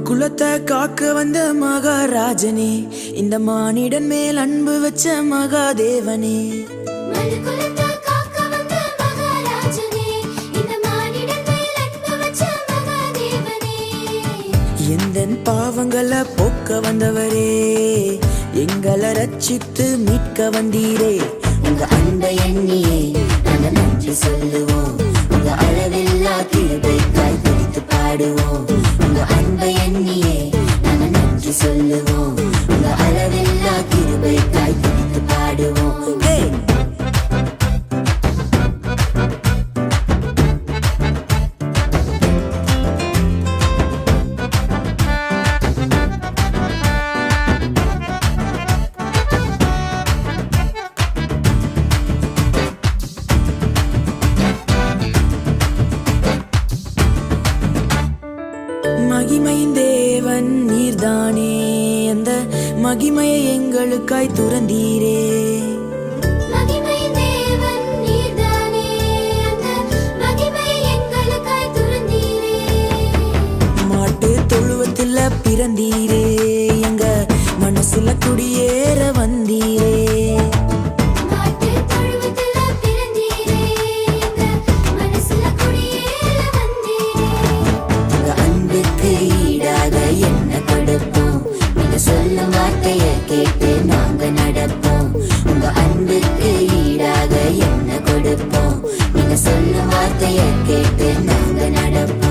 குலத்தை காக்க வந்த மகாராஜனே, இந்த மானிடன் மேல் அன்பு வச்ச மகாதேவனே. எந்தன் பாவங்களை போக்க வந்தவரே, எங்களை ரட்சித்து மீட்க வந்தீரே. உங்க அன்பை எண்ணியே நாங்கள் நன்றி சொல்லுவோம், உங்க அளவில்லா கிருபைக்காய் துதித்து பாடுவோம். உங்க அன்பை எண்ணியே நாங்கள் நன்றி சொல்லுவோம், உங்க அளவில்லா கிருபைக்காய் துதித்து பாடுவோம். மகிமையின் தேவன் நீர்தானே, அந்த மகிமையை எங்களுக்காய் துறந்தீரே. மாட்டு தொழுவத்தில் பிறந்தீரே, எங்க மனசுல குடியேற வந்தீரே. சொல்லும் வார்த்தையை கேட்டு நாங்க நடப்போம், உங்க அன்புக்கு ஈடாக என்ன கொடுப்போம். நீங்க சொல்லும் வார்த்தையை கேட்டு நாங்க நடப்போம்.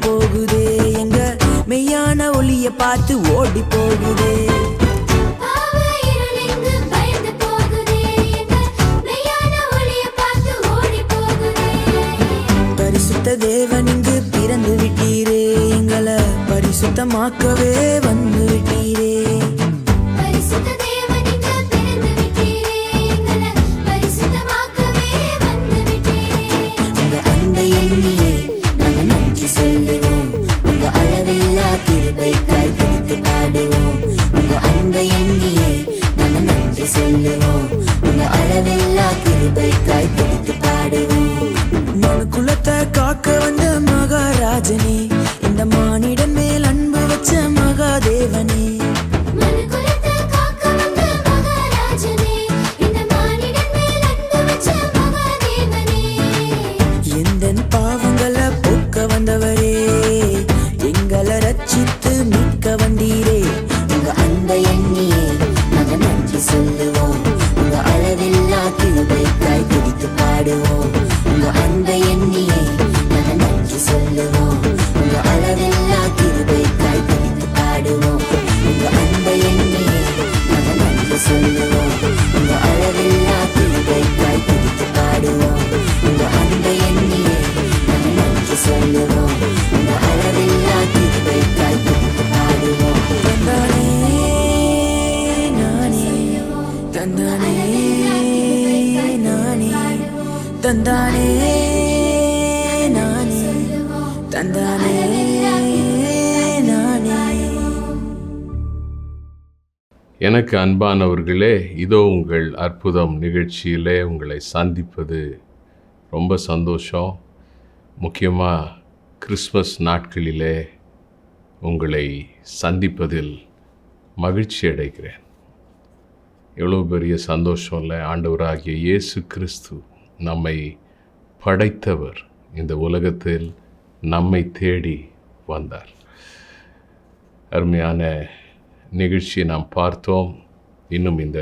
போகுதே, எங்க மெய்யான ஒளிய பார்த்து ஓடி போகுதே. பரிசுத்த தேவன் இங்கு பிறந்து விட்டீரே, எங்களை பரிசுத்தமாக்கவே வந்து விட்டீரே. உங்க அன்பை எண்ணியே நாங்கள் நன்றி சொல்லுவோம், உங்க அளவில்லா கிருபைக்காய் துதித்து பாடுவோம். உங்க அன்பை எண்ணியே நாங்கள் நன்றி சொல்லுவோம், உங்க அளவில்லா கிருபைக்காய் துதித்து பாடுவோம். மனு குலத்தை காக்க வந்த மகாராஜனே, இந்த மானிடன் மேல் அன்பு வச்ச மகாதேவனே. எந்தன் பாவங்களை போக்க வந்தவரே, எங்களை ரட்சித்து மீட்க வந்தீரே. உங்க அன்பை எண்ணியே நாங்கள் நன்றி சொல்லுவோம், உங்க அளவில்லா கிருபைக்காய் துதித்து பாடுவோம். உங்க அன்பை எண்ணியே நாங்கள் நன்றி சொல்லுவோம், உங்க அளவில்லா கிருபைக்காய் துதித்து பாடுவோம். உங்க அன்பை எண்ணியே நாங்கள் நன்றி சொல்லுவோம், உங்க அளவில்லா கிருபைக்காய் துதித்து பாடுவோம். உங்க அன்பை எண்ணியே நாங்கள் நன்றி சொல்லுவோம், உங்க அளவில்லா கிருபைக்காய் துதித்து பாடுவோம். தந்தானே நானே, தந்தானே நானே, தந்தானே நானே, தந்தானே நானே. எனக்கு அன்பானவர்களே, இதோ உங்கள் அற்புதம் நிகழ்ச்சியிலே உங்களை சந்திப்பது ரொம்ப சந்தோஷம். முக்கியமாக கிறிஸ்மஸ் நாட்களிலே உங்களை சந்திப்பதில் மகிழ்ச்சி அடைகிறேன். எவ்வளோ பெரிய சந்தோஷம் இல்லை? ஆண்டவராகிய இயேசு கிறிஸ்து நம்மை படைத்தவர் இந்த உலகத்தில் நம்மை தேடி வந்தார். அருமையான நிகழ்ச்சியை நாம் பார்த்தோம். இன்னும் இந்த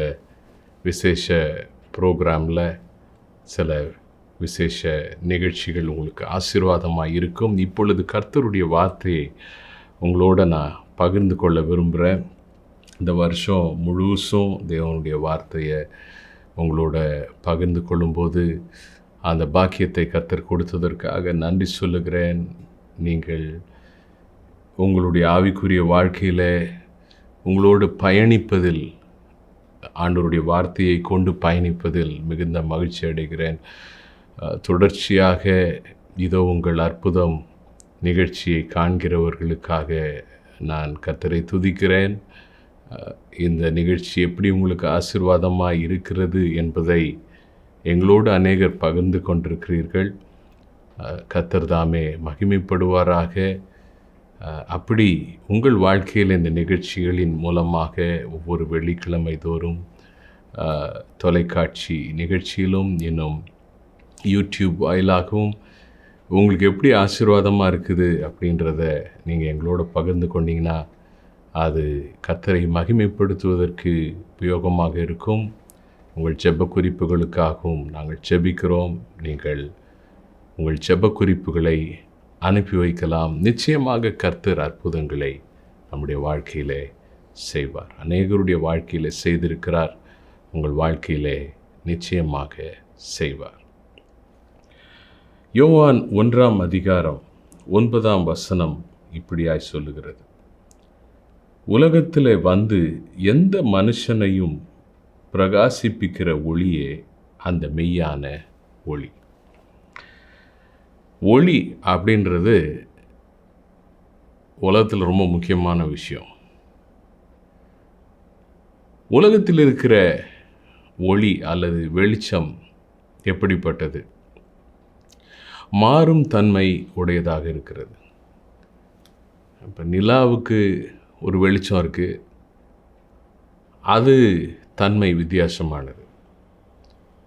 விசேஷ ப்ரோக்ராமில் சில விசேஷ நிகழ்ச்சிகள் உங்களுக்கு ஆசீர்வாதமாக இருக்கும். இப்பொழுது கர்த்தருடைய வார்த்தையை உங்களோட நான் பகிர்ந்து கொள்ள விரும்புகிறேன். இந்த வருஷம் முழுசும் தேவனுடைய வார்த்தையை உங்களோட பகிர்ந்து கொள்ளும்போது அந்த பாக்கியத்தை கர்த்தர் கொடுத்ததற்காக நன்றி சொல்லுகிறேன். நீங்கள் உங்களுடைய ஆவிக்குரிய வாழ்க்கையில் உங்களோடு பயணிப்பதில், ஆண்டவருடைய வார்த்தையை கொண்டு பயணிப்பதில் மிகுந்த மகிழ்ச்சி அடைகிறேன். தொடர்ச்சியாக இதோ உங்கள் அற்புதம் நிகழ்ச்சியை காண்கிறவர்களுக்காக நான் கர்த்தரை துதிக்கிறேன். இந்த நிகழ்ச்சி எப்படி உங்களுக்கு ஆசீர்வாதமாக இருக்கிறது என்பதை எங்களோடு அநேகர் பகிர்ந்து கொண்டிருக்கிறீர்கள். கர்த்தர் தாமே மகிமைப்படுவாராக. அப்படி உங்கள் வாழ்க்கையில் இந்த நிகழ்ச்சிகளின் மூலமாக ஒவ்வொரு வெள்ளிக்கிழமை தோறும் தொலைக்காட்சி நிகழ்ச்சியிலும் இன்னும் யூடியூப் வாயிலாகவும் உங்களுக்கு எப்படி ஆசீர்வாதமாக இருக்குது அப்படின்றத நீங்கள் எங்களோட பகிர்ந்து கொண்டீங்கன்னா அது கர்த்தரை மகிமைப்படுத்துவதற்கு உபயோகமாக இருக்கும். உங்கள் ஜெப குறிப்புகளுக்காகவும் நாங்கள் ஜெபிக்கிறோம். நீங்கள் உங்கள் ஜெப குறிப்புகளை அனுப்பி வைக்கலாம். நிச்சயமாக கர்த்தர் அற்புதங்களை நம்முடைய வாழ்க்கையிலே செய்வார். அநேகருடைய வாழ்க்கையில் செய்திருக்கிறார். உங்கள் வாழ்க்கையிலே நிச்சயமாக செய்வார். யோவான் 1ஆம் அதிகாரம் 9ஆம் வசனம் இப்படியாய் சொல்லுகிறது: உலகத்தில் வந்து எந்த மனுஷனையும் பிரகாசிப்பிக்கிற ஒளியே அந்த மெய்யான ஒளி. ஒளி அப்படின்றது உலகத்தில் ரொம்ப முக்கியமான விஷயம். உலகத்தில் இருக்கிற ஒளி அல்லது வெளிச்சம் எப்படிப்பட்டது? மாறும் தன்மை உடையதாக இருக்கிறது. இப்போ நிலாவுக்கு ஒரு வெளிச்சம் இருக்குது, அது தன்மை வித்தியாசமானது.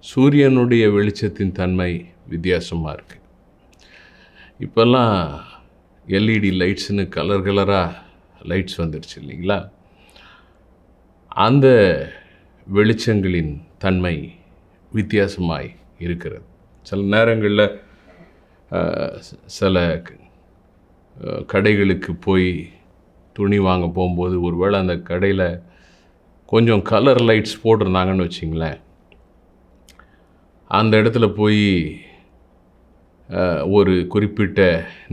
சூரியனுடைய வெளிச்சத்தின் தன்மை வித்தியாசமாக இருக்குது. இப்போல்லாம் எல்இடி லைட்ஸ்னு கலர் கலராக லைட்ஸ் வந்துடுச்சு இல்லைங்களா? அந்த வெளிச்சங்களின் தன்மை வித்தியாசமாய் இருக்கிறது. சில நேரங்களில் சில கடைகளுக்கு போய் துணி வாங்க போகும்போது ஒருவேளை அந்த கடையில் கொஞ்சம் கலர் லைட்ஸ் போட்டிருந்தாங்கன்னு வச்சிங்களேன், அந்த இடத்துல போய் ஒரு குறிப்பிட்ட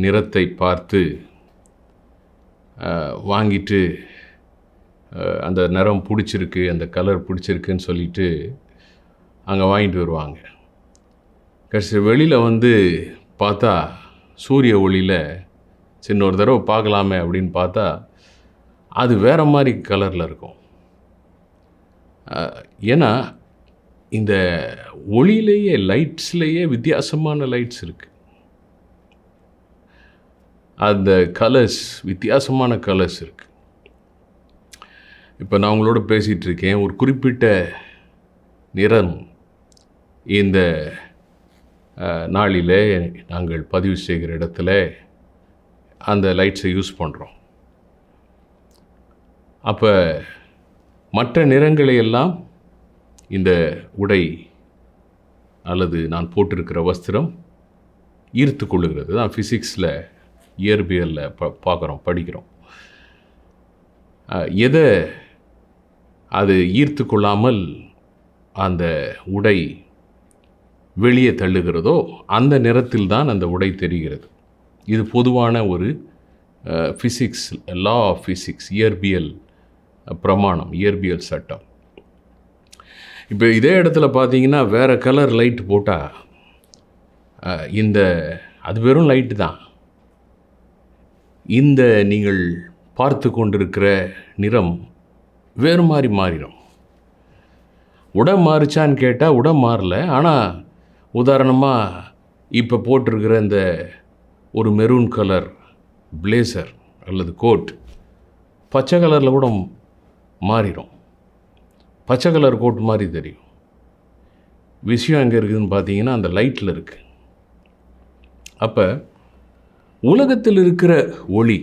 நிறத்தை பார்த்து வாங்கிட்டு அந்த நிறம் பிடிச்சிருக்கு, அந்த கலர் பிடிச்சிருக்குன்னு சொல்லிட்டு அங்கே வாங்கிட்டு வருவாங்க. கடைசி வெளியில் வந்து பார்த்தா சூரிய ஒளியில் சின்ன ஒரு தடவை பார்க்கலாமே அப்படின்னு பார்த்தா அது வேறு மாதிரி கலரில் இருக்கும். ஏன்னா இந்த ஒளியிலேயே லைட்ஸ்லேயே வித்தியாசமான லைட்ஸ் இருக்குது. அந்த கலர்ஸ் வித்தியாசமான கலர்ஸ் இருக்குது. இப்போ நான் உங்களோட பேசிகிட்டு இருக்கேன், ஒரு குறிப்பிட்ட நிறம் இந்த நாளில் நாங்கள் பதிவு செய்கிற இடத்துல அந்த லைட்ஸை யூஸ் பண்ணுறோம். அப்போ மற்ற நிறங்களை எல்லாம் இந்த உடை அல்லது நான் போட்டிருக்கிற வஸ்திரம் ஈர்த்து கொள்ளுகிறது. தான் ஃபிசிக்ஸில் இயற்பியலில் பார்க்குறோம், படிக்கிறோம். எதை அது ஈர்த்து கொள்ளாமல் அந்த உடை வெளியே தள்ளுகிறதோ அந்த நிறத்தில் தான் அந்த உடை தெரிகிறது. இது பொதுவான ஒரு ஃபிசிக்ஸ், லா ஆஃப் ஃபிசிக்ஸ், இயற்பியல் பிரமாணம், இயற்பியல் சட்டம். இப்போ இதே இடத்துல பார்த்தீங்கன்னா வேறு கலர் லைட் போட்டால் அது வெறும் லைட்டு தான். இந்த நீங்கள் பார்த்து கொண்டிருக்கிற நிறம் வேறு மாதிரி மாறிடும். உடை மாறிச்சான்னு கேட்டால் உடை மாறல. ஆனால் உதாரணமாக இப்போ போட்டிருக்கிற இந்த ஒரு மெரூன் கலர் பிளேசர் அல்லது கோட் பச்சை கலரில் கூட மாறிடும். பச்சை கலர் கோட் மாதிரி தெரியும். விஷயம் எங்கே இருக்குதுன்னு பார்த்தீங்கன்னா அந்த லைட்டில் இருக்குது. அப்போ உலகத்தில் இருக்கிற ஒளி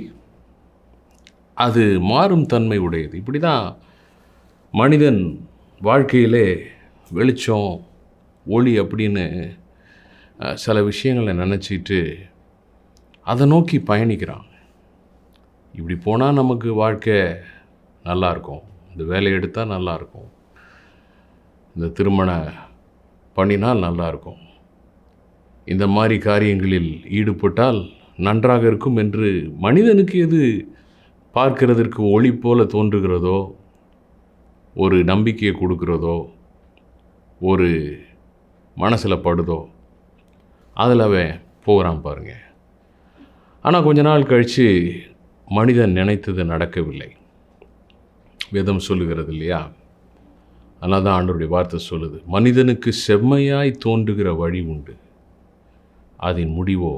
அது மாறும் தன்மை உடையது. இப்படி தான் மனிதன் வாழ்க்கையிலே வெளிச்சம், ஒளி அப்படின்னு சில விஷயங்களை நினச்சிட்டு அதை நோக்கி பயணிக்கிறான். இப்படி போனால் நமக்கு வாழ்க்கை நல்லாயிருக்கும், இந்த வேலையை எடுத்தால் நல்லாயிருக்கும், இந்த திருமணம் பண்ணினால் நல்லாயிருக்கும், இந்த மாதிரி காரியங்களில் ஈடுபட்டால் நன்றாக இருக்கும் என்று மனிதனுக்கு எது பார்க்கிறதற்கு ஒளி போல தோன்றுகிறதோ, ஒரு நம்பிக்கையை கொடுக்கிறதோ, ஒரு மனசில் படுதோ, அதில் அவன் போகிறான் பாருங்க. ஆனால் கொஞ்ச நாள் கழித்து மனிதன் நினைத்தது நடக்கவில்லை. வேதம் சொல்லுகிறது இல்லையா? அதனால் தான் ஆண்டவருடைய வார்த்தை சொல்லுது, மனிதனுக்கு செம்மையாய் தோன்றுகிற வழி உண்டு, அதன் முடிவோ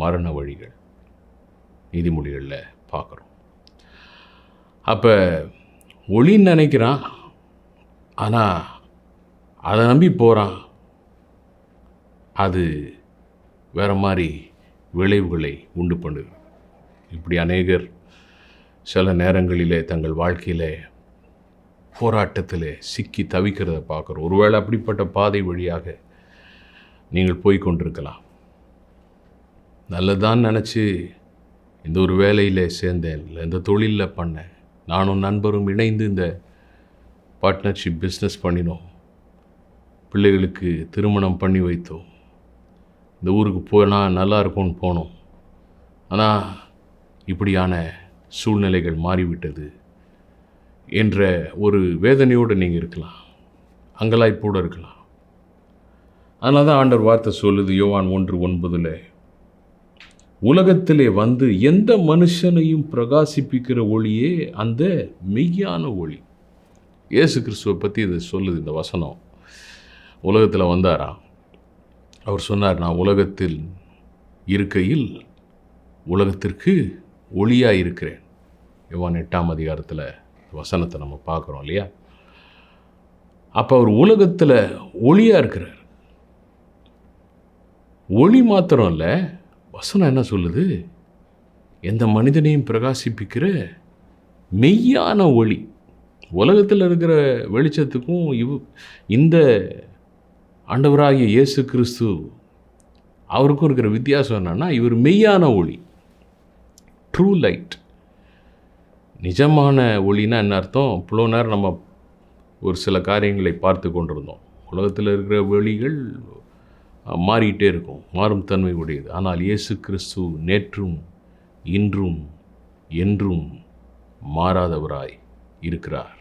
மரண வழிகள். நீதிமொழிகளில் பார்க்குறோம். அப்போ ஒளின்னு நினைக்கிறான், ஆனால் அதை நம்பி போகிறான், அது வேறு மாதிரி விளைவுகளை உண்டு பண்ணுது. இப்படி அநேகர் சில நேரங்களிலே தங்கள் வாழ்க்கையில் போராட்டத்தில் சிக்கி தவிக்கிறத பார்க்குறோம். ஒருவேளை அப்படிப்பட்ட பாதை வழியாக நீங்கள் போய் கொண்டிருக்கலாம். நல்லதான்னு நினச்சி இந்த ஒரு வேலையில் சேர்ந்தேன், இல்லை இந்த தொழிலில் பண்ணேன், நானும் நண்பரும் இணைந்து இந்த பார்ட்னர்ஷிப் பிஸ்னஸ் பண்ணினோம், பிள்ளைகளுக்கு திருமணம் பண்ணி வைத்தோம், இந்த ஊருக்கு போனால் நல்லா இருக்கும்னு போனோம், ஆனால் இப்படியான சூழ்நிலைகள் மாறிவிட்டது என்ற ஒரு வேதனையோடு நீங்கள் இருக்கலாம், அங்கலாய்ப்போடு இருக்கலாம். அதனால தான் ஆண்டவர் வார்த்தை சொல்லுது யோவான் 1:9, உலகத்திலே வந்து எந்த மனுஷனையும் பிரகாசிப்பிக்கிற ஒளியே அந்த மெய்யான ஒளி. இயேசு கிறிஸ்துவை பற்றி இதை சொல்லுது இந்த வசனம். உலகத்தில் வந்தாரா, அவர் சொன்னார், நான் உலகத்தில் இருக்கையில் உலகத்திற்கு ஒளியாக இருக்கிறேன். யோவான் 8ஆம் அதிகாரத்தில் வசனத்தை நம்ம பார்க்குறோம் இல்லையா? அப்போ அவர் உலகத்தில் ஒளியாக இருக்கிறார். ஒளி மாத்திரம் இல்லை, வசனம் என்ன சொல்லுது, எந்த மனிதனையும் பிரகாசிப்பிக்கிற மெய்யான ஒளி. உலகத்தில் இருக்கிற வெளிச்சத்துக்கும் இந்த ஆண்டவராகிய இயேசு கிறிஸ்து அவருக்கும் இருக்கிற வித்தியாசம் என்னன்னா, இவர் மெய்யான ஒளி, ட்ரூ லைட். நிஜமான ஒளினா என்ன அர்த்தம்? இவ்வளோ நேரம் நம்ம ஒரு சில காரியங்களை பார்த்து கொண்டிருந்தோம். உலகத்தில் இருக்கிற ஒளிகள் மாறிக்கிட்டே இருக்கும், மாறும் தன்மை உடையது. ஆனால் இயேசு கிறிஸ்து நேற்றும் இன்றும் என்றும் மாறாதவராய் இருக்கிறார்.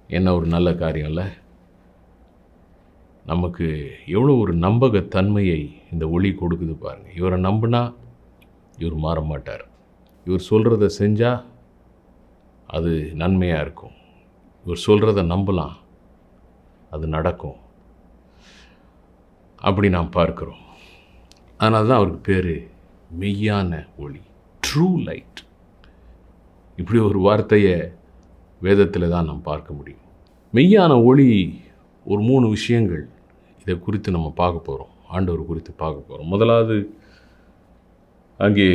என்ன ஒரு நல்ல காரியம் இல்லை? நமக்கு எவ்வளோ ஒரு நம்பகத்தன்மையை இந்த ஒளி கொடுக்குது பாருங்கள். இவரை நம்பினா இவர் மாற மாட்டார், இவர் சொல்கிறத செஞ்சால் அது நன்மையாக இருக்கும், இவர் சொல்கிறத நம்பலாம், அது நடக்கும். அப்படி நாம் பார்க்குறோம். அதனால தான் அவருக்கு பேர் மெய்யான ஒளி, ட்ரூ லைட். இப்படி ஒரு வார்த்தையை வேதத்தில் தான் நாம் பார்க்க முடியும். மெய்யான ஒளி ஒரு 3 விஷயங்கள் இதை குறித்து நம்ம பார்க்க போகிறோம், ஆண்டவர் குறித்து பார்க்க போகிறோம். முதலாவது அங்கே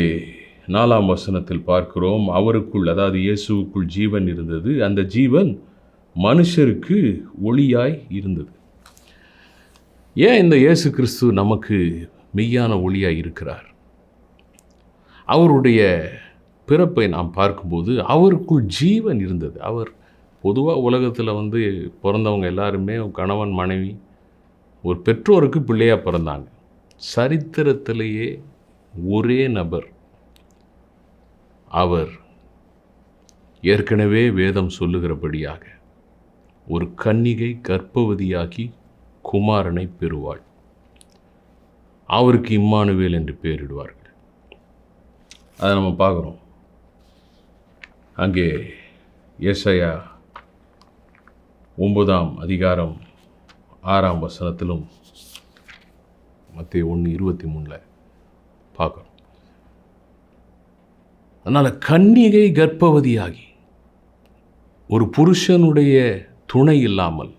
4ஆம் வசனத்தில் பார்க்கிறோம், அவருக்குள், அதாவது இயேசுவுக்குள் ஜீவன் இருந்தது, அந்த ஜீவன் மனுஷருக்கு ஒளியாய் இருந்தது. ஏன் இந்த இயேசு கிறிஸ்து நமக்கு மெய்யான ஒளியாய் இருக்கிறார்? அவருடைய பிறப்பை நாம் பார்க்கும்போது அவருக்குள் ஜீவன் இருந்தது. அவர் பொதுவாக உலகத்தில் பிறந்தவங்க எல்லாருமே கணவன் மனைவி ஒரு பெற்றோருக்கு பிள்ளையாக பிறந்தாங்க. சரித்திரத்திலேயே ஒரே நபர், அவர் ஏற்கனவே வேதம் சொல்லுகிறபடியாக ஒரு கன்னிகை கர்ப்பவதியாகி குமாரனை பெறுவாள், அவருக்கு இம்மானுவேல் என்று பெயரிடுவார்கள். அதை நம்ம பார்க்குறோம். அங்கே ஏசாயா 9ஆம் அதிகாரம் 6ஆம் வசனத்திலும் மத்தேயு 1:23 பார்க்குறோம். அதனால் கன்னிகை கர்ப்பவதியாகி ஒரு புருஷனுடைய துணை இல்லாமல்,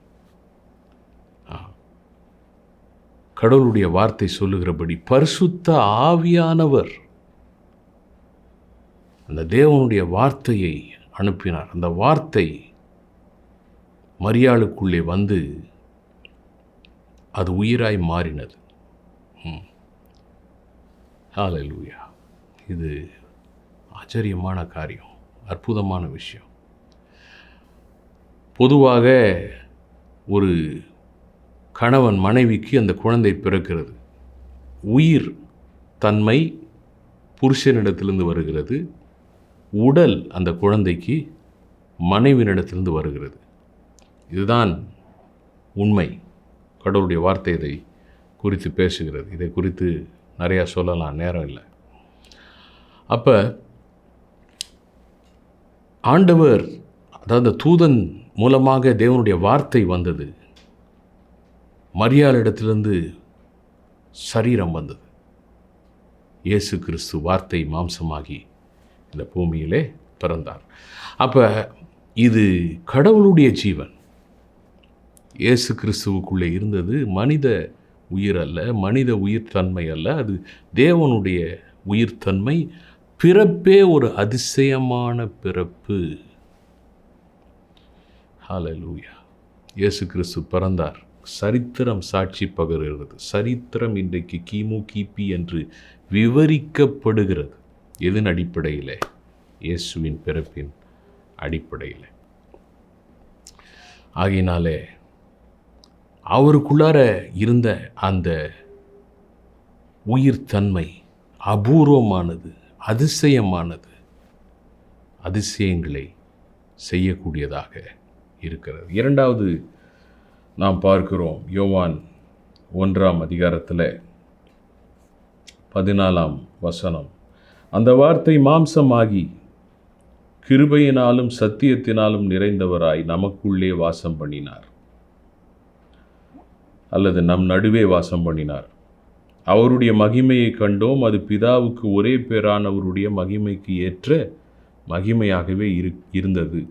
கடவுளுடைய வார்த்தை சொல்லுகிறபடி பரிசுத்த ஆவியானவர் அந்த தேவனுடைய வார்த்தையை அனுப்பினார். அந்த வார்த்தை மரியாளுக்குள்ளே வந்து அது உயிராய் மாறினது. ஹல்லேலூயா! இது ஆச்சரியமான காரியம், அற்புதமான விஷயம். பொதுவாக ஒரு கணவன் மனைவிக்கு அந்த குழந்தை பிறக்கிறது. உயிர் தன்மை புருஷனிடத்திலிருந்து வருகிறது, உடல் அந்த குழந்தைக்கு மனைவியினிடத்திலிருந்து வருகிறது. இதுதான் உண்மை. கடவுளுடைய வார்த்தை இதை குறித்து பேசுகிறது. இதை குறித்து நிறையா சொல்லலாம், நேரம் இல்லை. அப்போ ஆண்டவர், அதாவது தூதன் மூலமாக தேவனுடைய வார்த்தை வந்தது, மரியாளிடத்திலிருந்து சரீரம் வந்தது. இயேசு கிறிஸ்து வார்த்தை மாம்சமாகி இந்த பூமியிலே பிறந்தார். அப்போ இது கடவுளுடைய ஜீவன் இயேசு கிறிஸ்துவுக்குள்ளே இருந்தது. மனித உயிர் அல்ல, மனித உயிர்த்தன்மை அல்ல, அது தேவனுடைய உயிர்த்தன்மை. பிறப்பே ஒரு அதிசயமான பிறப்பு. ஹல்லேலூயா. இயேசு கிறிஸ்து பிறந்தார். சரித்திரம் சாட்சி பகர்கிறது. சரித்திரம் இன்றைக்கு கிமு கிபி என்று விவரிக்கப்படுகிறது. எதன் அடிப்படையில்? இயேசுவின் பிறப்பின் அடிப்படையில். ஆகையினாலே அவருக்குள்ளார இருந்த அந்த உயிர்த்தன்மை அபூர்வமானது, அதிசயமானது, அதிசயங்களை செய்யக்கூடியதாக இருக்கிறது. இரண்டாவது நாம் பார்க்கிறோம், யோவான் 1ஆம் அதிகாரத்தில் 14ஆம் வசனம். அந்த வார்த்தை மாம்சமாகி கிருபையினாலும் சத்தியத்தினாலும் நிறைந்தவராய் நமக்குள்ளே வாசம் பண்ணினார், அல்லது நம் நடுவே வாசம் பண்ணினார். அவருடைய மகிமையை கண்டோம், அது பிதாவுக்கு ஒரே பேரானவருடைய மகிமைக்கு ஏற்ற மகிமையாகவே இருந்தது.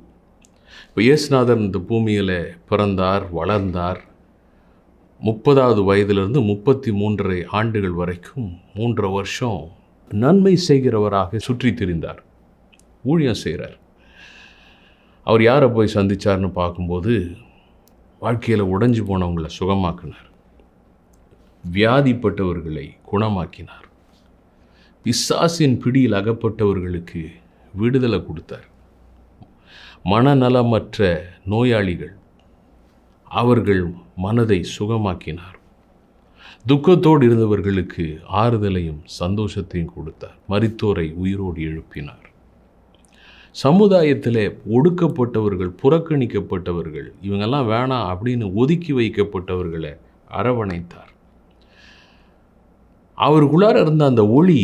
இப்போ இயேசுநாதர் இந்த பூமியில் பிறந்தார், வளர்ந்தார். 30வது வயதிலிருந்து 33.5 ஆண்டுகள் வரைக்கும் 3 வருஷம் நன்மை செய்கிறவராக சுற்றி திரிந்தார், ஊழியம் செய்கிறார். அவர் யாரை போய் சந்தித்தார்னு பார்க்கும்போது, வாழ்க்கையில் உடைஞ்சு போனவங்களை சுகமாக்கினார், வியாதிப்பட்டவர்களை குணமாக்கினார், பிசாசின் பிடியில் அகப்பட்டவர்களுக்கு விடுதலை கொடுத்தார், மனநலமற்ற நோயாளிகள் அவர்கள் மனதை சுகமாக்கினார், துக்கத்தோடு இருந்தவர்களுக்கு ஆறுதலையும் சந்தோஷத்தையும் கொடுத்தார், மரித்தோரை உயிரோடு எழுப்பினார். சமுதாயத்தில் ஒடுக்கப்பட்டவர்கள், புறக்கணிக்கப்பட்டவர்கள், இவங்கெல்லாம் வேணாம் அப்படின்னு ஒதுக்கி வைக்கப்பட்டவர்களை அரவணைத்தார். அவருக்குள்ளார இருந்த அந்த ஒளி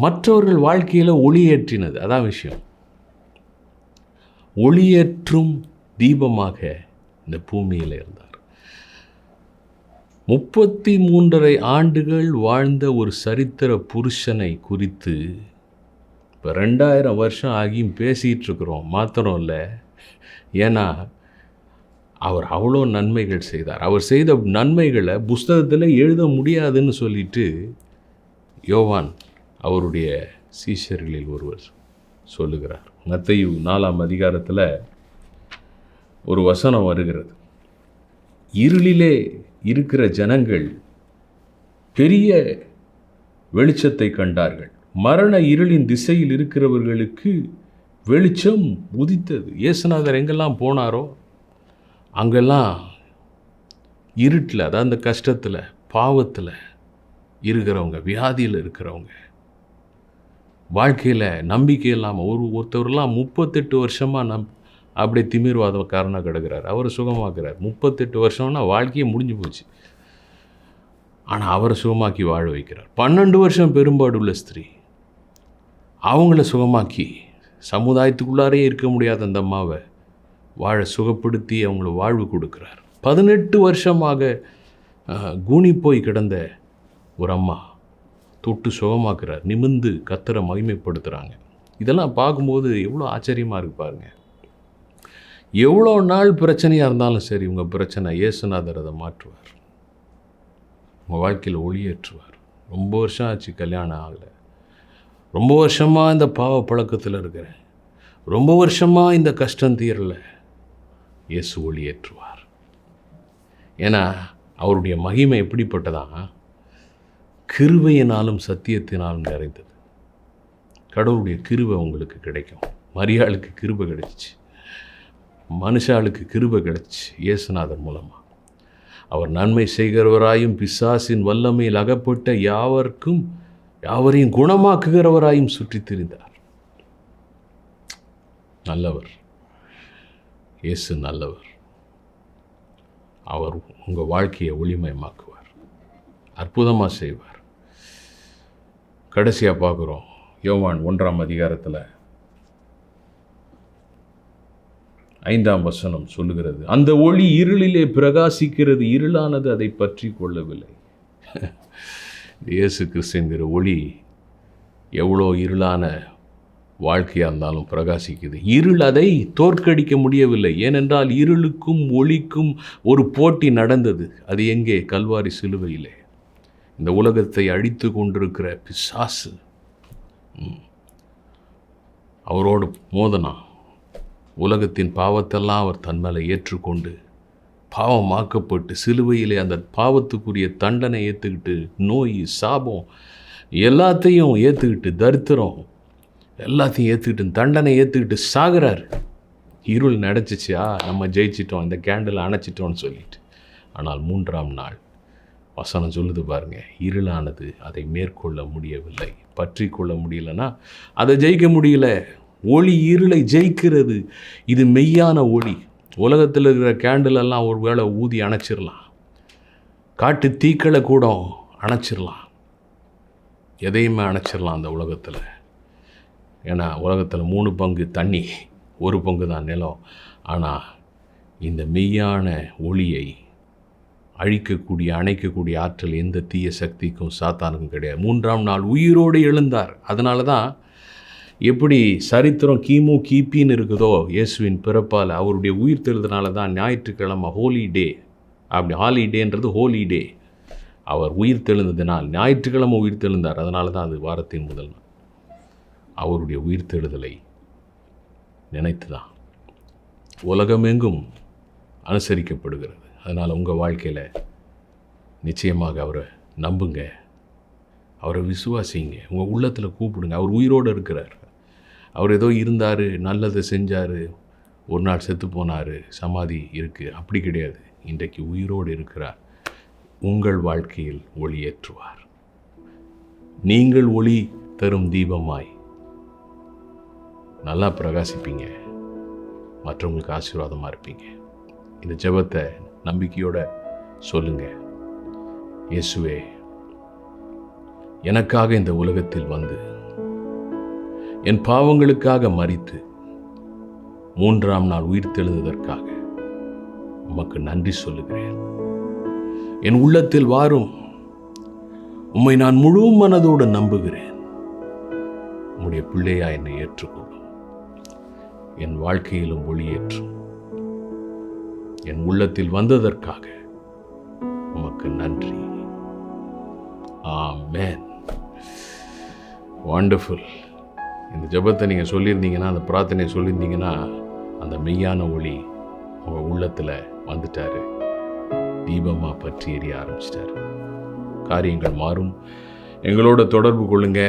மற்றவர்கள் வாழ்க்கையில் ஒளியேற்றினது. அதான் விஷயம். ஒளியேற்றும் தீபமாக இந்த பூமியில் இருந்தார். 33.5 ஆண்டுகள் வாழ்ந்த ஒரு சரித்திர புருஷனை குறித்து இப்போ 2000 வருஷம் ஆகியும் பேசிகிட்டு இருக்கிறோம். மாத்திரம் இல்லை, ஏன்னா அவர் அவ்வளோ நன்மைகள் செய்தார். அவர் செய்த நன்மைகளை புஸ்தகத்தில் எழுத முடியாதுன்னு சொல்லிட்டு யோவான் அவருடைய சீஷர்களில் ஒருவர் சொல்லுகிறார். மத்தேயு 4ஆம் அதிகாரத்தில் ஒரு வசனம் வருகிறது. இருளிலே இருக்கிற ஜனங்கள் பெரிய வெளிச்சத்தை கண்டார்கள், மரண இருளின் திசையில் இருக்கிறவர்களுக்கு வெளிச்சம் உதித்தது. இயேசுநாதர் எங்கெல்லாம் போனாரோ அங்கெல்லாம் இருட்டில், அதாவது அந்த கஷ்டத்தில், பாவத்தில் இருக்கிறவங்க, வியாதியில் இருக்கிறவங்க, வாழ்க்கையில் நம்பிக்கை இல்லாமல் ஒருத்தவரெல்லாம் 38 வருஷமாக அப்படியே திமிர்வாதக்காரனாக கிடக்கிறார். அவரை சுகமாக்குறார். 38 வருஷம்னா வாழ்க்கையே முடிஞ்சு போச்சு. ஆனால் அவரை சுகமாக்கி வாழ வைக்கிறார். 12 வருஷம் பெரும்பாடுள்ள ஸ்திரீ, அவங்கள சுகமாக்கி சமுதாயத்துக்குள்ளாரே இருக்க முடியாத அந்த அம்மாவை வாழ சுகப்படுத்தி அவங்கள வாழ்வு கொடுக்குறார். 18 வருஷமாக கூனி போய் கிடந்த ஒரு அம்மா தொட்டு சுகமாக்குறார். நிமிர்ந்து கர்த்தரை மகிமைப்படுத்துகிறாங்க. இதெல்லாம் பார்க்கும்போது எவ்வளோ ஆச்சரியமாக இருக்கு பாருங்க. எவ்வளோ நாள் பிரச்சனையாக இருந்தாலும் சரி, உங்கள் பிரச்சனை இயேசுநாதர் அதை மாற்றுவார், உங்கள் வாழ்க்கையில் ஒளியேற்றுவார். ரொம்ப வருஷம் ஆச்சு கல்யாணம் ஆகலை, ரொம்ப வருஷமாக இந்த பாவ பழக்கத்தில் இருக்கிறேன், ரொம்ப வருஷமாக இந்த கஷ்டம் தீரலை, இயேசு ஒளியேற்றுவார். ஏன்னா அவருடைய மகிமை எப்படிப்பட்டதான், கிருபையினாலும் சத்தியத்தினாலும் நிறைந்தது. கடவுளுடைய கிருபை உங்களுக்கு கிடைக்கும். மரியாளுக்கு கிருபை கிடைச்சிச்சு. மனுஷாளுக்கு கிருபை கிடைச்சி இயேசுநாதர் மூலமாக. அவர் நன்மை செய்கிறவராயும் பிசாசின் வல்லமையில் அகப்பட்ட யாவரையும் குணமாக்குகிறவராயும் சுற்றித் திரிந்தார். நல்லவர், இயேசு நல்லவர். அவர் உங்கள் வாழ்க்கையை ஒளிமயமாக்குவார், அற்புதமாக செய்வார். கடைசியாக பார்க்குறோம், யோவான் 1ஆம் அதிகாரத்தில் 5ஆம் வசனம் சொல்லுகிறது, அந்த ஒளி இருளிலே பிரகாசிக்கிறது, இருளானது அதை பற்றி கொள்ளவில்லை. இயேசு கிறிஸ்துங்கிற ஒளி எவ்வளோ இருளான வாழ்க்கையாக இருந்தாலும் பிரகாசிக்குது. இருள் அதை தோற்கடிக்க முடியவில்லை. ஏனென்றால் இருளுக்கும் ஒளிக்கும் ஒரு போட்டி நடந்தது. அது எங்கே? கல்வாரி சிலுவையிலே. இந்த உலகத்தை அழித்து கொண்டிருக்கிற பிசாசு அவரோடு மோதனான். உலகத்தின் பாவத்தெல்லாம் அவர் தன் மேலே ஏற்றுக்கொண்டு பாவமாக்கப்பட்டு சிலுவையிலே அந்த பாவத்துக்குரிய தண்டனை ஏற்றுக்கிட்டு, நோய், சாபம் எல்லாத்தையும் ஏற்றுக்கிட்டு, தரித்திரம் எல்லாத்தையும் ஏற்றுக்கிட்டு, தண்டனை ஏற்றுக்கிட்டு சாகிறார். இருள் நடச்சிச்சா, நம்ம ஜெயிச்சிட்டோம், இந்த கேண்டில் அணைச்சிட்டோன்னு சொல்லிட்டு. ஆனால் 3ஆம் நாள் வசனம் சொல்லுது பாருங்க, இருளானது அதை மேற்கொள்ள முடியவில்லை. பற்றி கொள்ள முடியலன்னா அதை ஜெயிக்க முடியல. ஒளி இருளை ஜெயிக்கிறது. இது மெய்யான ஒளி. உலகத்தில் இருக்கிற கேண்டிலெல்லாம் ஒரு வேளை ஊதி அணைச்சிடலாம், காட்டு தீக்களை கூட அணைச்சிடலாம், எதையுமே அணைச்சிடலாம் அந்த உலகத்தில். ஏன்னா உலகத்தில் 3 பங்கு தண்ணி, 1 பங்கு தான் நிலம். ஆனால் இந்த மெய்யான ஒளியை அணைக்கக்கூடிய ஆற்றல் எந்த தீய சக்திக்கும் சாத்தானுக்கும் கிடையாது. 3ஆம் நாள் உயிரோடு எழுந்தார். அதனால தான் எப்படி சரித்திரம் கிமு கிபின்னு இருக்குதோ, இயேசுவின் பிறப்பால் அவருடைய உயிர் தெழுதனால தான் ஞாயிற்றுக்கிழமை ஹோலி டே. அப்படி ஹாலிடேன்றது ஹோலி டே. அவர் உயிர் தெழுந்ததினால் ஞாயிற்றுக்கிழமை உயிர் தெழுந்தார். அதனால தான் அது வாரத்தின் முதல் நாள். அவருடைய உயிர் தெழுதலை நினைத்து தான் உலகமெங்கும் அனுசரிக்கப்படுகிறது. அதனால் உங்கள் வாழ்க்கையில் நிச்சயமாக அவரை நம்புங்க, அவரை விசுவாசிங்க, உங்கள் உள்ளத்தில் கூப்பிடுங்க. அவர் உயிரோடு இருக்கிறார். அவர் ஏதோ இருந்தார், நல்லதை செஞ்சார், ஒரு நாள் செத்து போனார், சமாதி இருக்குது, அப்படி கிடையாது. இன்றைக்கு உயிரோடு இருக்கிறார். உங்கள் வாழ்க்கையில் ஒளியேற்றுவார். நீங்கள் ஒளி தரும் தீபமாய் நல்லா பிரகாசிப்பீங்க, மற்றவங்களுக்கு ஆசீர்வாதமாக இருப்பீங்க. இந்த ஜெபத்தை நம்பிக்கையோட சொல்லுங்க. இயேசுவே, எனக்காக இந்த உலகத்தில் வந்து என் பாவங்களுக்காக மரித்து 3ஆம் நாள் உயிர் தெழுந்ததற்காக உமக்கு நன்றி சொல்லுகிறேன். என் உள்ளத்தில் வாரும். உம்மை நான் முழு மனதோடு நம்புகிறேன். உம்முடைய பிள்ளையா என்னை ஏற்றுக்கொள்ளும். என் வாழ்க்கையிலும் ஒளியேற்றும். என் உள்ளத்தில் வந்ததற்காக உமக்கு நன்றி. ஆமென். வண்டர்ஃபுல். இந்த ஜெபத்தை நீங்கள் சொல்லியிருந்தீங்கன்னா, அந்த பிரார்த்தனையை சொல்லியிருந்தீங்கன்னா, அந்த மெய்யான ஒளி உங்கள் உள்ளத்தில் வந்துட்டார். தீபமாக பற்றி எரிய ஆரம்பிச்சிட்டார். காரியங்கள் மாறும். எங்களோட தொடர்பு கொள்ளுங்க.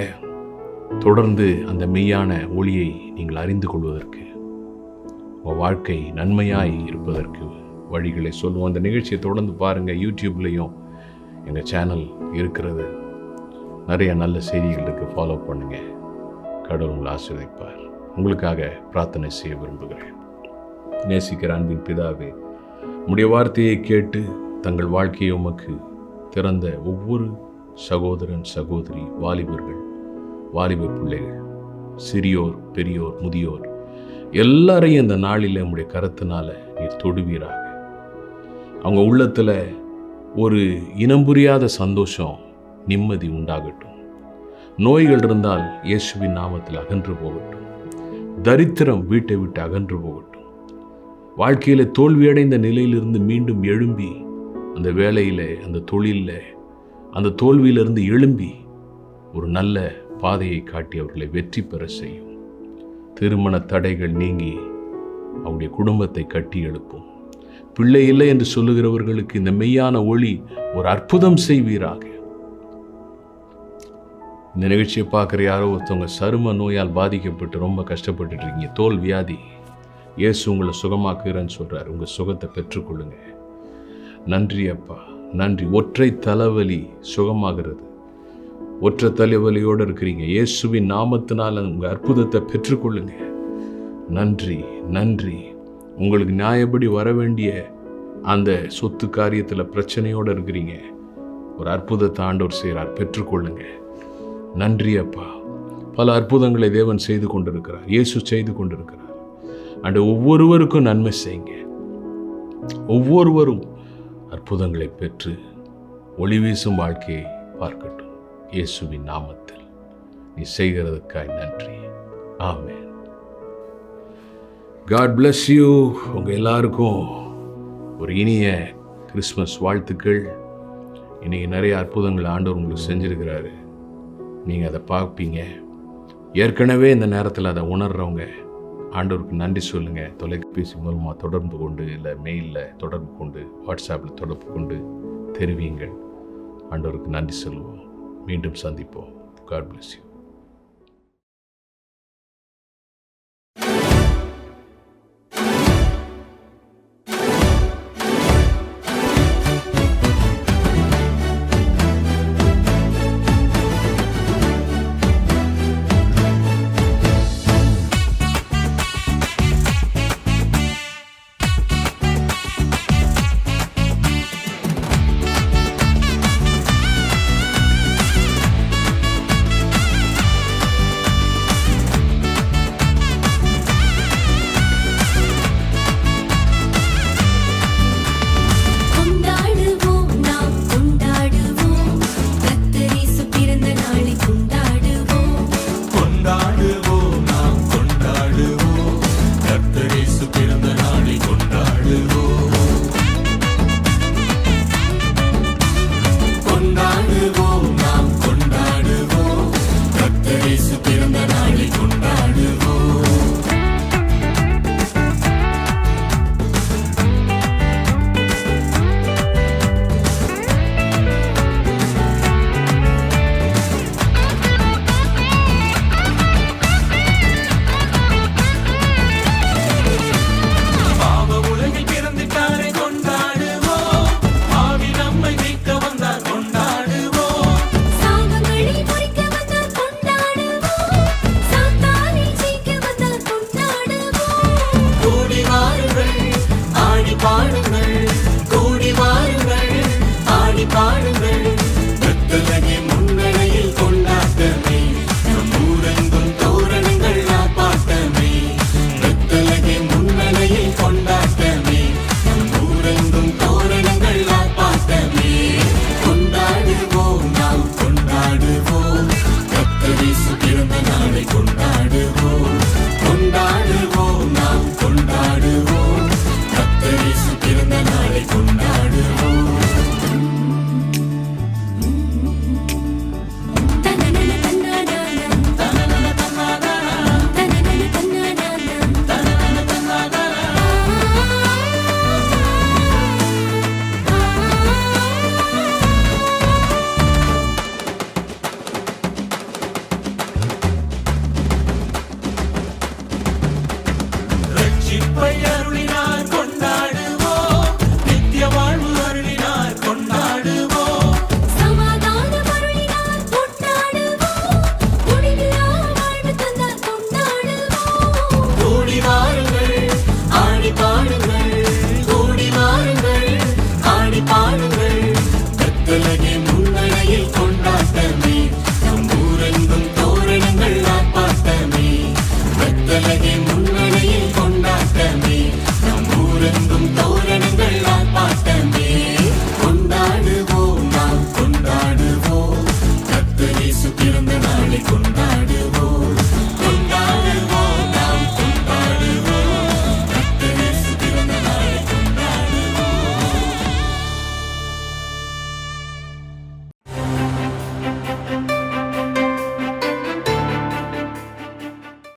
தொடர்ந்து அந்த மெய்யான ஒளியை நீங்கள் அறிந்து கொள்வதற்கு, உங்கள் வாழ்க்கை நன்மையாய் இருப்பதற்கு வழிகளை சொல்லுவோம். அந்த நிகழ்ச்சியை தொடர்ந்து பாருங்கள். யூடியூப்லேயும் எங்கள் சேனல் இருக்கிறது. நிறைய நல்ல செய்திகள் இருக்குது. ஃபாலோ பண்ணுங்கள். கடவுள் உங்களை ஆசீர்வதிப்பார். உங்களுக்காக பிரார்த்தனை செய்ய விரும்புகிறேன். நேசிக்கிற அன்பின் பிதாவே, உம்முடைய வார்த்தையை கேட்டு தங்கள் வாழ்க்கையை உமக்கு திறந்த ஒவ்வொரு சகோதரன், சகோதரி, வாலிபர்கள், வாலிப பிள்ளைகள், சிறியோர், பெரியோர், முதியோர் எல்லாரையும் இந்த நாளில் உம்முடைய கரத்தினால நீர் தொடுவீராக. அவங்க உள்ளத்தில் ஒரு இனம் புரியாத சந்தோஷம், நிம்மதி உண்டாகட்டும். நோய்கள் இருந்தால் இயேசுவின் நாமத்தில் அகன்று போகட்டும். தரித்திரம் வீட்டை விட்டு அகன்று போகட்டும். வாழ்க்கையில் தோல்வியடைந்த நிலையிலிருந்து மீண்டும் எழும்பி, அந்த வேலையில், அந்த தொழிலில், அந்த தோல்வியிலிருந்து எழும்பி ஒரு நல்ல பாதையை காட்டி அவர்களை வெற்றி பெற செய்யும். திருமண தடைகள் நீங்கி அவருடைய குடும்பத்தை கட்டி எழுப்பும். பிள்ளை இல்லை என்று சொல்லுகிறவர்களுக்கு இந்த மெய்யான ஒளி ஒரு அற்புதம் செய்வீராக. இந்த நிகழ்ச்சியை பார்க்குற யாரோ ஒருத்தவங்க சரும நோயால் பாதிக்கப்பட்டு ரொம்ப கஷ்டப்பட்டு இருக்கீங்க, தோல் வியாதி, இயேசு உங்களை சுகமாக்குகிறேன்னு சொல்கிறார். உங்கள் சுகத்தை பெற்றுக்கொள்ளுங்க. நன்றி அப்பா, நன்றி. ஒற்றை தலைவலி சுகமாகிறது. ஒற்றை தலைவலியோடு இருக்கிறீங்க, இயேசுவின் நாமத்தினால் உங்கள் அற்புதத்தை பெற்றுக்கொள்ளுங்க. நன்றி, நன்றி. உங்களுக்கு நியாயப்படி வர வேண்டிய அந்த சொத்து காரியத்தில் பிரச்சனையோடு இருக்கிறீங்க, ஒரு அற்புதத்தை ஆண்டவர் செய்கிறார், பெற்றுக்கொள்ளுங்க. நன்றி அப்பா. பல அற்புதங்களை தேவன் செய்து கொண்டிருக்கிறார், இயேசு செய்து கொண்டிருக்கிறார். அண்டு ஒவ்வொருவருக்கும் நன்மை செய்யுங்க. ஒவ்வொருவரும் அற்புதங்களை பெற்று ஒளி வீசும் வாழ்க்கையை பார்க்கட்டும். இயேசுவின் நாமத்தில் நீ செய்கிறதுக்காய் நன்றி. ஆமென். God bless you. உங்கள் எல்லாருக்கும் ஒரு இனிய கிறிஸ்மஸ் வாழ்த்துக்கள். இன்றைக்கி நிறைய அற்புதங்கள் ஆண்டவர் உங்களுக்கு செஞ்சுருக்கிறாரு. நீங்கள் அதை பார்ப்பீங்க. ஏற்கனவே இந்த நேரத்தில் அதை உணர்கிறவங்க ஆண்டவருக்கு நன்றி சொல்லுங்கள். தொலைபேசி மூலமாக தொடர்பு கொண்டு, இல்லை மெயிலில் தொடர்பு கொண்டு, வாட்ஸ்அப்பில் தொடர்பு கொண்டு தெரிவியுங்கள். ஆண்டவருக்கு நன்றி சொல்லுவோம். மீண்டும் சந்திப்போம். God bless you.